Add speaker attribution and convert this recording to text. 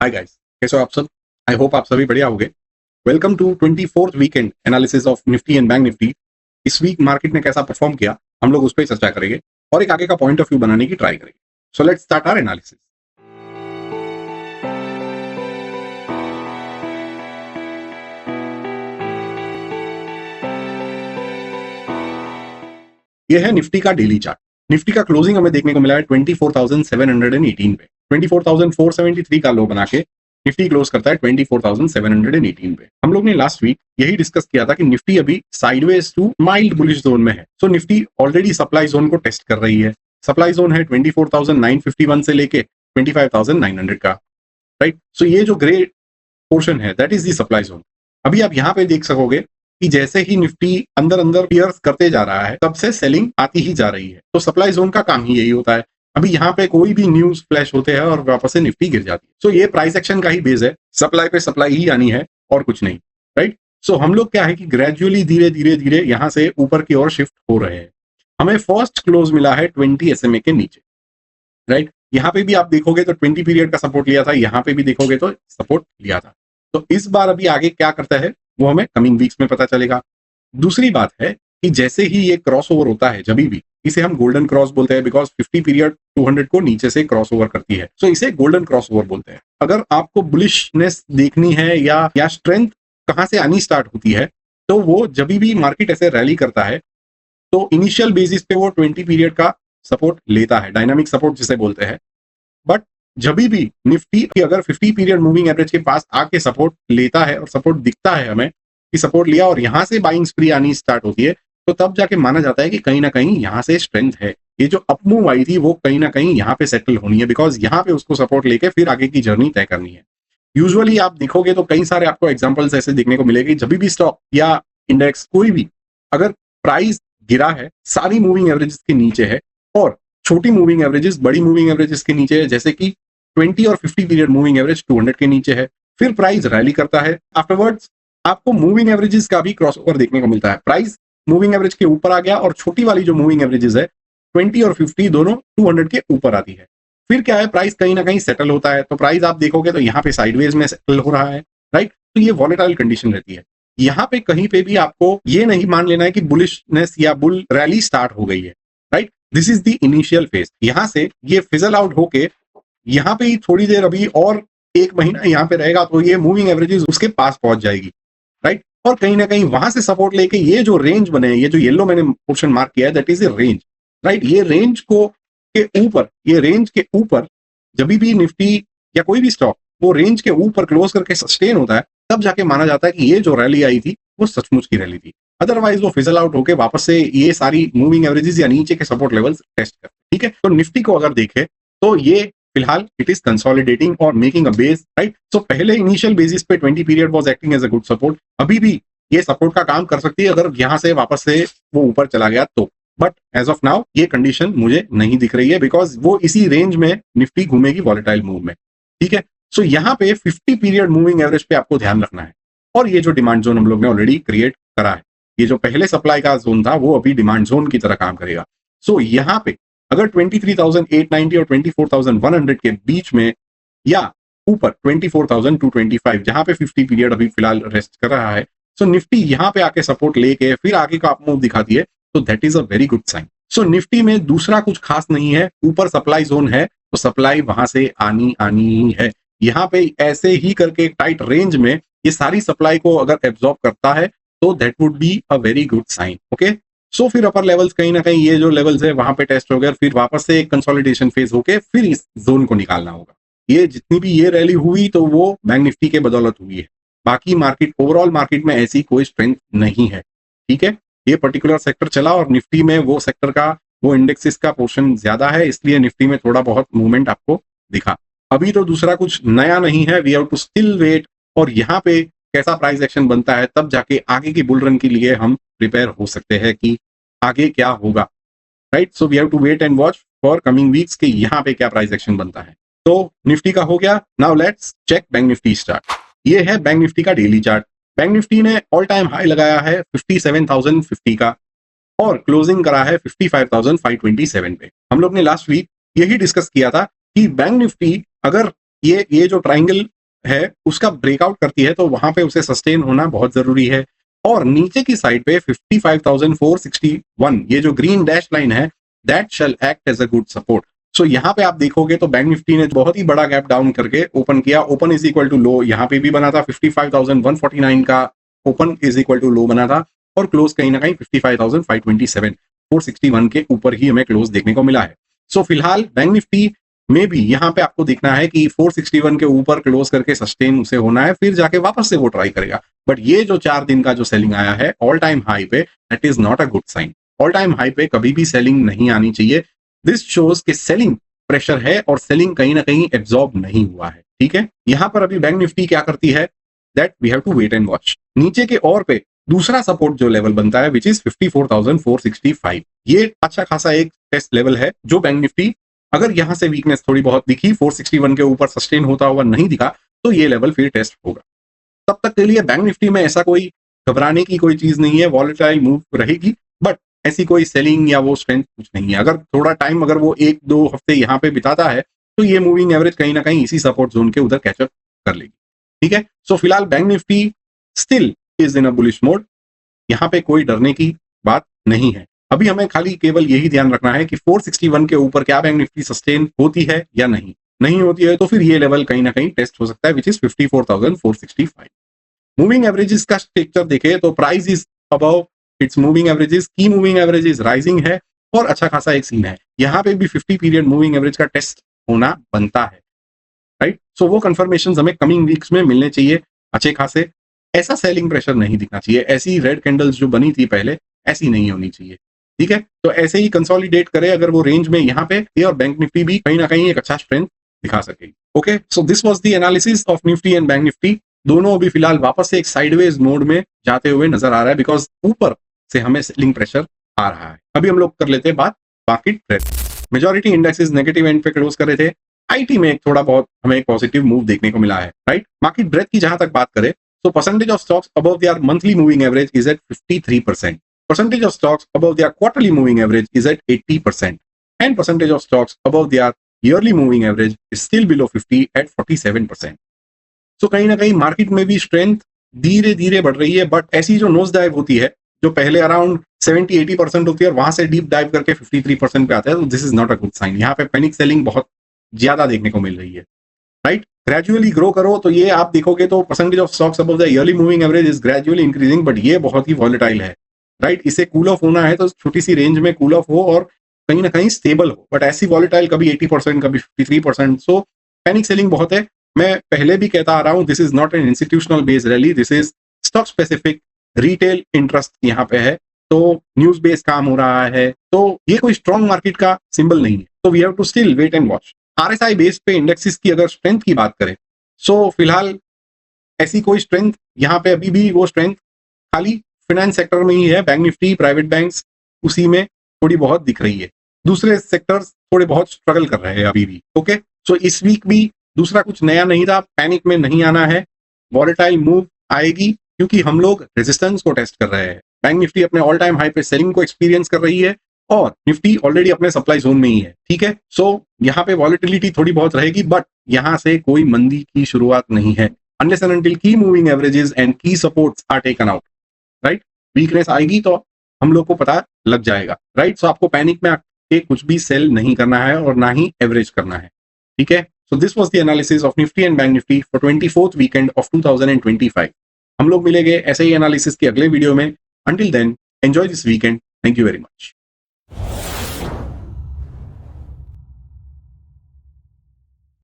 Speaker 1: Hi guys, कैसे हो आप सब? आई होप आप सभी बढ़िया होंगे। Welcome to 24th weekend analysis of Nifty and bank Nifty. इस वीक मार्केट ने कैसा परफॉर्म किया, हम लोग उस पर चर्चा करेंगे और एक आगे का पॉइंट ऑफ व्यू बनाने की ट्राई करेंगे। So let's start our analysis. यह है निफ्टी का डेली चार्ट। निफ्टी का क्लोजिंग हमें देखने को मिला है 24,718 पे। 24,473 का लो बना के निफ्टी क्लोज करता है 24,718 पे। हम लोग ने लास्ट वीक यही डिस्कस किया था कि निफ्टी अभी sideways to mild bullish zone में है। So Nifty already supply zone को टेस्ट कर रही है। सप्लाई जोन है 24,951 से लेके 25,900 का, राइट। सो ये जो ग्रे पोर्शन है that is the supply zone. अभी आप यहाँ पे देख सकोगे कि जैसे ही निफ्टी अंदर अंदर पियर्स करते जा रहा है तब से सेलिंग आती ही जा रही है। तो सप्लाई जोन का काम ही यही होता है। अभी यहाँ पे कोई भी न्यूज फ्लैश होते हैं और वापस से निफ्टी गिर जाती है। सो ये प्राइस एक्शन का ही बेस है, सप्लाई पे सप्लाई ही आनी है और कुछ नहीं, राइट। सो हम लोग क्या है कि ग्रेजुअली धीरे धीरे धीरे यहाँ से ऊपर की ओर शिफ्ट हो रहे हैं। हमें फर्स्ट क्लोज मिला है 20 SMA के नीचे, राइट। यहाँ पे भी आप देखोगे तो 20 पीरियड का सपोर्ट लिया था, यहाँ पे भी देखोगे तो सपोर्ट लिया था। तो इस बार अभी आगे क्या करता है वो हमें कमिंग वीक्स में पता चलेगा। दूसरी बात है कि जैसे ही ये क्रॉस ओवर होता है, जब भी इसे हम गोल्डन क्रॉस बोलते हैं बिकॉज 50 पीरियड 200 को नीचे से क्रॉस ओवर करती है। सो इसे गोल्डन क्रॉस ओवर बोलते हैं। अगर आपको बुलिशनेस देखनी है या स्ट्रेंथ कहां से आनी स्टार्ट होती है, तो वो जब भी मार्केट ऐसे रैली करता है तो इनिशियल बेसिस पे वो 20 पीरियड का सपोर्ट लेता है, डायनामिक सपोर्ट जिसे बोलते हैं। बट जब भी निफ्टी की अगर 50 पीरियड मूविंग एवरेज के पास आके सपोर्ट लेता है और सपोर्ट दिखता है हमें कि सपोर्ट लिया और यहां से बाइंग स्प्री आनी स्टार्ट होती है, तो तब जाके माना जाता है कि कहीं ना कहीं यहां से स्ट्रेंथ है। ये जो अप मूव आई थी वो कहीं ना कहीं यहाँ पे सेटल होनी है, बिकॉज यहाँ पे उसको सपोर्ट लेके फिर आगे की जर्नी तय करनी है। यूजुअली आप देखोगे तो कई सारे आपको एग्जांपल्स ऐसे देखने को मिलेगी, जब भी स्टॉक या इंडेक्स कोई भी अगर प्राइस गिरा है, सारी मूविंग एवरेजेस के नीचे है और छोटी मूविंग एवरेजेस बड़ी मूविंग एवरेजेस के नीचे है, जैसे कि 20 और 50 पीरियड मूविंग एवरेज 200 के नीचे है, फिर प्राइस रैली करता है। आफ्टरवर्ड्स आपको मूविंग एवरेजेस का भी क्रॉसओवर देखने को मिलता है। प्राइस मूविंग एवरेज के ऊपर आ गया और छोटी वाली जो मूविंग एवरेजेस है 20 और 50 दोनों 200 के ऊपर आती है। फिर क्या है, प्राइस कहीं ना कहीं सेटल होता है। तो प्राइस आप देखोगे तो यहाँ पे साइडवेज में सेटल हो रहा है, राइट। तो ये वॉलेटाइल कंडीशन रहती है। यहाँ पे कहीं पे भी आपको ये नहीं मान लेना है कि बुलिशनेस या बुल रैली स्टार्ट हो गई है, right. This is the initial phase. यहां से ये फिजल आउट होके यहाँ पे ही थोड़ी देर अभी और एक महीना यहाँ पे रहेगा तो ये मूविंग एवरेजेस उसके पास पहुंच जाएगी, राइट। और कहीं ना कहीं वहां से सपोर्ट लेके ये जो रेंज बने, ये जो येलो मैंने पोर्शन मार्क किया है that is a range, right. ये रेंज को के ऊपर, ये रेंज के ऊपर जब भी निफ्टी या कोई भी स्टॉक वो रेंज के ऊपर क्लोज करके सस्टेन होता है, तब जाके माना जाता है कि ये जो रैली आई थी वो सचमुच की रैली थी। अदरवाइज वो फिजल आउट होके वापस से ये सारी मूविंग एवरेजेस या नीचे के सपोर्ट लेवल्स टेस्ट करते हैं, ठीक है। तो निफ्टी को अगर देखें तो ये फिलहाल इट इज कंसोलिडेटिंग और making a base, right. So पहले इनिशियल बेसिस पे 20 period was acting as a good support. अभी भी ये सपोर्ट का काम कर सकती है अगर यहां से वापस से वो ऊपर चला गया तो। बट एज ऑफ नाउ ये कंडीशन मुझे नहीं दिख रही है, बिकॉज वो इसी रेंज में निफ्टी घूमेगी वॉलेटाइल मूव में, ठीक है। सो यहाँ पे 50 पीरियड मूविंग एवरेज पे आपको ध्यान रखना है। और ये जो डिमांड जोन हम लोग ने ऑलरेडी क्रिएट करा है, ये जो पहले सप्लाई का जोन था वो अभी डिमांड जोन की तरह काम करेगा। सो यहाँ पे अगर 23,890 और 24,100 के बीच में या ऊपर 24,225 जहां पे 50 पीरियड अभी फिलहाल रेस्ट कर रहा है, सो निफ्टी यहाँ पे आके सपोर्ट लेके फिर आगे का अप मूव दिखाती है, तो that is a very good sign. So Nifty में दूसरा कुछ खास नहीं है, ऊपर सप्लाई जोन है तो सप्लाई वहां से आनी ही है। यहाँ पे ऐसे ही करके टाइट रेंज में ये सारी सप्लाई को अगर एब्जॉर्ब करता है तो that would be a very good sign, okay. So फिर अपर लेवल्स कहीं ना कहीं ये जो लेवल्स है वहां पे टेस्ट हो गया, फिर वापस से एक कंसोलिडेशन फेज होके फिर इस जोन को निकालना होगा। ये जितनी भी ये रैली हुई तो वो बैंक निफ्टी के बदौलत हुई है, बाकी मार्केट ओवरऑल मार्केट में ऐसी कोई स्ट्रेंथ नहीं है, ठीक है। ये पर्टिकुलर सेक्टर चला और निफ्टी में वो सेक्टर का वो इंडेक्सेस का पोर्शन ज्यादा है, इसलिए निफ्टी में थोड़ा बहुत मूवमेंट आपको दिखा। अभी तो दूसरा कुछ नया नहीं है, we have to still wait. और यहाँ पे कैसा प्राइस एक्शन बनता है तब जाके आगे की बुल रन के लिए हम प्रिपेयर हो सकते हैं कि आगे क्या होगा, right. So we have to wait and watch for coming weeks के यहाँ पे क्या प्राइस एक्शन बनता है। तो निफ्टी का हो गया। Now let's cheque bank Nifty chart. ये है बैंक निफ्टी का डेली चार्ट। बैंक निफ्टी ने ऑल टाइम हाई लगाया है 57,050 का और क्लोजिंग करा है 55,527 पे। हम लोग ने लास्ट वीक यही डिस्कस किया था कि बैंक निफ्टी अगर ये जो ट्राइंगल है उसका ब्रेकआउट करती है तो वहां पे उसे सस्टेन होना बहुत जरूरी है। और नीचे की साइड पे 55,461 ये जो ग्रीन डैश लाइन है that shall act as a good support. So यहाँ पे आप देखोगे तो बैंक निफ्टी ने बहुत ही बड़ा गैप डाउन करके ओपन किया। Open is equal to low यहाँ पे भी बना था, 55,149 का open is equal to low बना था और क्लोज कहीं ना कहीं 55,527 461 के ऊपर ही हमें क्लोज देखने को मिला है। सो फिलहाल बैंक निफ्टी में भी यहाँ पे आपको देखना है कि 461 के ऊपर क्लोज करके सस्टेन उसे होना है, फिर जाके वापस से वो ट्राई करेगा। बट ये जो 4 दिन का जो सेलिंग आया है ऑल टाइम हाई पे, that is not a good sign. All time high पे कभी भी सेलिंग नहीं आनी चाहिए। दिस शोज कि सेलिंग प्रेशर है और सेलिंग कहीं ना कहीं एब्जॉर्ब नहीं हुआ है। ठीक है, यहां पर अभी बैंक निफ्टी क्या करती है that we have to wait and watch. नीचे के और पे दूसरा सपोर्ट जो लेवल बनता है विच इज 54,465, ये अच्छा खासा एक टेस्ट लेवल है जो बैंक निफ्टी अगर यहां से वीकनेस थोड़ी बहुत दिखी, 461 के ऊपर सस्टेन होता हुआ नहीं दिखा तो ये लेवल फिर टेस्ट होगा। तब तक के लिए बैंक निफ्टी में ऐसा कोई घबराने की कोई चीज नहीं है, वॉलेटाइल मूव रहेगी बट ऐसी कोई सेलिंग या वो स्ट्रेंथ कुछ नहीं है। अगर थोड़ा टाइम अगर वो 1-2 हफ्ते यहाँ पे बिताता है तो ये मूविंग एवरेज कहीं ना कहीं इसी सपोर्ट जोन के उधर कैचअप कर लेगी। ठीक है, सो फिलहाल bank Nifty still is in a bullish mode, यहाँ पे कोई डरने की बात नहीं है। अभी हमें खाली केवल यही ध्यान रखना है कि 461 के ऊपर क्या बैंक निफ्टी सस्टेन होती है या नहीं। नहीं होती है तो फिर ये लेवल कहीं ना कहीं टेस्ट हो सकता है विच इज 54,465। मूविंग एवरेजेस का स्ट्रक्चर देखे तो price is above it's moving averages, की मूविंग एवरेजेस राइजिंग है और अच्छा खासा एक सीन है। यहाँ पे भी 50 पीरियड मूविंग एवरेज का टेस्ट होना बनता है, राइट। सो वो कंफर्मेशन हमें कमिंग वीक्स में मिलने चाहिए अच्छे खासे। ऐसा सेलिंग प्रेशर नहीं दिखना चाहिए, ऐसी रेड कैंडल्स जो बनी थी पहले ऐसी नहीं होनी चाहिए। ठीक है, तो ऐसे ही कंसोलिडेट करे अगर वो रेंज में यहाँ पे ये और बैंक निफ्टी भी कहीं ना कहीं एक अच्छा स्ट्रेंथ दिखा सकेगी। Okay, so this was the analysis of Nifty and bank Nifty. दोनों अभी फिलहाल वापस से एक साइडवेज मोड में जाते हुए नजर आ रहा है बिकॉज ऊपर से हमें सेलिंग प्रेशर आ रहा है। अभी हम लोग कर लेते हैं बात market breadth. Majority indexes negative end पे क्लोज कर रहे थे। आईटी में एक थोड़ा बहुत हमें एक पॉजिटिव मूव देखने को मिला है, राइट। मार्केट ब्रेथ की जहां तक बात करें so percentage of stocks above their monthly moving average is at 53%. Percentage of stocks above their quarterly moving average is at 80%. And percentage of stocks above their yearly moving average is still below 50 at 47%. So कहीं ना कहीं market में भी strength धीरे धीरे बढ़ रही है बट ऐसी जो नोज डाइव होती है जो पहले अराउंड 70-80% होती है और वहां से डीप डाइव करके 53% पे आता है, तो this is not a good sign. यहाँ पे पैनिक सेलिंग बहुत ज्यादा देखने को मिल रही है, राइट। ग्रेजुअली ग्रो करो तो ये आप देखोगे तो percentage of stocks above the yearly moving average is gradually increasing but ये बहुत ही वॉलेटाइल है, राइट। इसे कूल ऑफ होना है तो छोटी सी रेंज में कूल ऑफ हो और कहीं ना कहीं स्टेबल हो, बट ऐसी वॉलेटाइल कभी 80% कभी 53%। सो पैनिक सेलिंग बहुत है। मैं पहले भी कहता आ रहा हूं this is not an institutional based rally, this is stock specific retail interest यहाँ पे है, तो न्यूज बेस्ड काम हो रहा है, तो ये कोई स्ट्रॉन्ग मार्केट का सिंबल नहीं है। तो we have to still wait and watch. RSI base पे इंडेक्सेस की अगर स्ट्रेंथ की बात करें सो फिलहाल ऐसी कोई स्ट्रेंथ यहाँ पे अभी भी वो स्ट्रेंथ खाली फाइनेंस सेक्टर में ही है। बैंक निफ्टी, प्राइवेट बैंक्स उसी में थोड़ी बहुत दिख रही है, दूसरे सेक्टर्स थोड़े बहुत स्ट्रगल कर रहे हैं अभी भी। ओके, सो इस वीक भी दूसरा कुछ नया नहीं था, पैनिक में नहीं आना है। वॉलेटाइल मूव आएगी क्योंकि हम लोग रेजिस्टेंस को टेस्ट कर रहे हैं। बैंक निफ्टी अपने ऑल टाइम हाई पे सेलिंग को एक्सपीरियंस कर रही है और निफ्टी ऑलरेडी अपने सप्लाई जोन में ही है। ठीक है, सो यहाँ पे वॉलेटिलिटी थोड़ी बहुत रहेगी बट यहाँ से कोई मंदी की शुरुआत नहीं है अनलेस एंड अनटिल की मूविंग एवरेजेस एंड की supports are taken out, right. Weakness आएगी तो हम लोग को पता लग जाएगा, राइट। सो आपको पैनिक में आके कुछ भी सेल नहीं करना है और ना ही एवरेज करना है। ठीक है, so this was the analysis of Nifty and bank Nifty for 24th weekend of 2025। हम लोग मिलेंगे ऐसे ही एनालिसिस के अगले वीडियो में। Until then enjoy this weekend, thank you very much.